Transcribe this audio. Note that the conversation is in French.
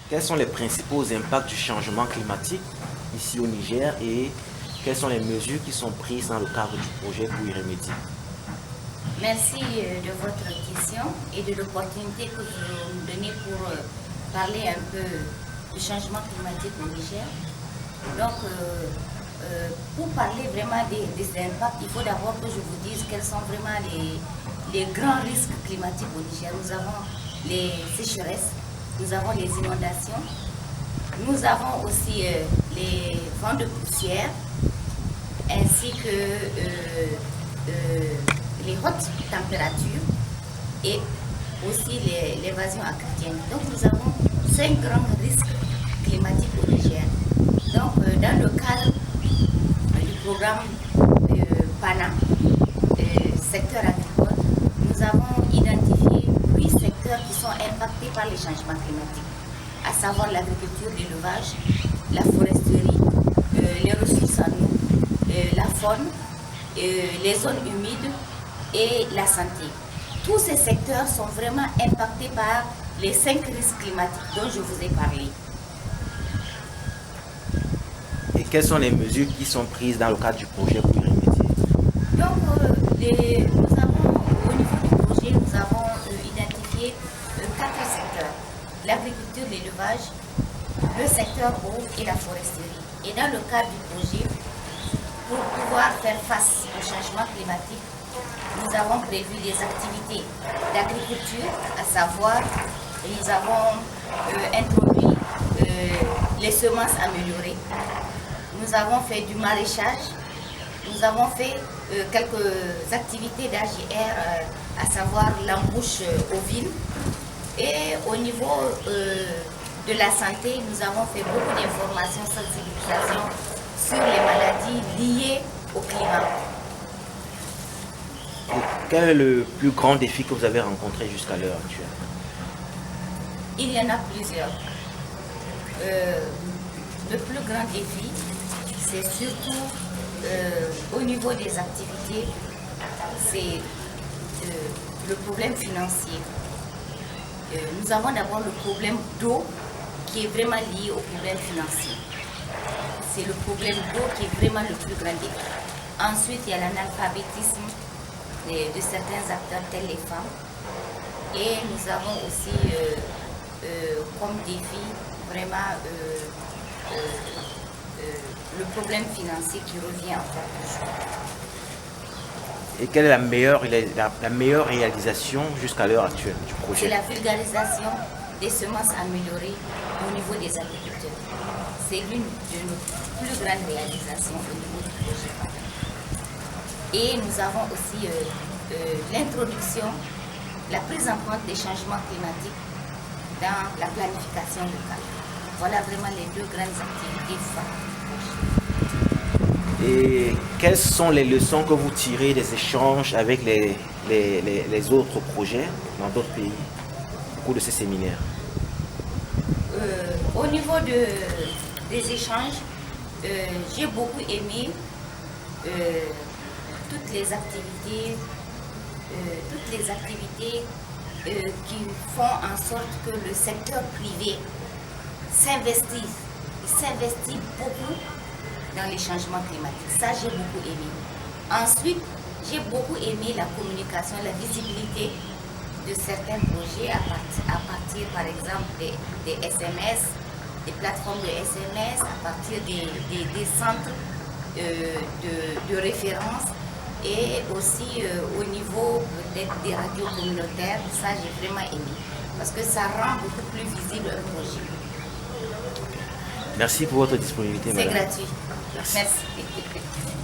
quels sont les principaux impacts du changement climatique ici au Niger et quelles sont les mesures qui sont prises dans le cadre du projet pour y remédier? Merci de votre question et de l'opportunité que vous nous donnez pour parler un peu du changement climatique au Niger. Donc, pour parler vraiment des impacts, il faut d'abord que je vous dise quels sont vraiment les grands risques climatiques au Niger. Nous avons les sécheresses, nous avons les inondations, nous avons aussi les vents de poussière, ainsi que les hautes températures et aussi l'évasion aquatienne. Donc nous avons 5 grands risques climatiques au Niger. Donc dans le cadre du programme PANA, secteur agricole, nous avons identifié 8 secteurs qui sont impactés par les changements climatiques, à savoir l'agriculture, l'élevage, la foresterie, les ressources en eau, la faune, les zones humides et la santé. Tous ces secteurs sont vraiment impactés par les 5 risques climatiques dont je vous ai parlé. Et quelles sont les mesures qui sont prises dans le cadre du projet pour y remédier? Donc, nous avons, au niveau du projet, nous avons identifié 4 secteurs. L'agriculture, l'élevage, le secteur eau et la foresterie. Et dans le cadre du projet, pour pouvoir faire face au changement climatique, nous avons prévu des activités d'agriculture, à savoir, nous avons introduit les semences améliorées, nous avons fait du maraîchage, nous avons fait quelques activités d'AGR, à savoir l'embouche ovine, et au niveau de la santé, nous avons fait beaucoup d'informations, sensibilisation sur les maladies liées au climat. Et quel est le plus grand défi que vous avez rencontré jusqu'à l'heure actuelle? Il y en a plusieurs. Le plus grand défi, c'est surtout au niveau des activités, c'est le problème financier. Nous avons d'abord le problème d'eau qui est vraiment lié au problème financier. C'est le problème d'eau qui est vraiment le plus grand défi. Ensuite, il y a l'analphabétisme de certains acteurs tels les femmes. Et nous avons aussi comme défi vraiment le problème financier qui revient encore toujours. Et quelle est la meilleure réalisation jusqu'à l'heure actuelle du projet? C'est la vulgarisation des semences améliorées au niveau des agriculteurs. C'est l'une de nos plus grandes réalisations au niveau du projet. Et nous avons aussi l'introduction, la prise en compte des changements climatiques dans la planification locale. Voilà vraiment les 2 grandes activités phares. Et quelles sont les leçons que vous tirez des échanges avec les autres projets dans d'autres pays au cours de ces séminaires? Au niveau des échanges, j'ai beaucoup aimé toutes les activités qui font en sorte que le secteur privé s'investit beaucoup dans les changements climatiques. Ça, j'ai beaucoup aimé. Ensuite, j'ai beaucoup aimé la communication, la visibilité de certains projets à partir par exemple, des SMS, des plateformes de SMS, à partir des centres de référence et aussi au niveau peut-être des radios communautaires. Ça, j'ai vraiment aimé parce que ça rend beaucoup plus visible un projet. Merci pour votre disponibilité, madame. C'est gratuit. Merci. Merci.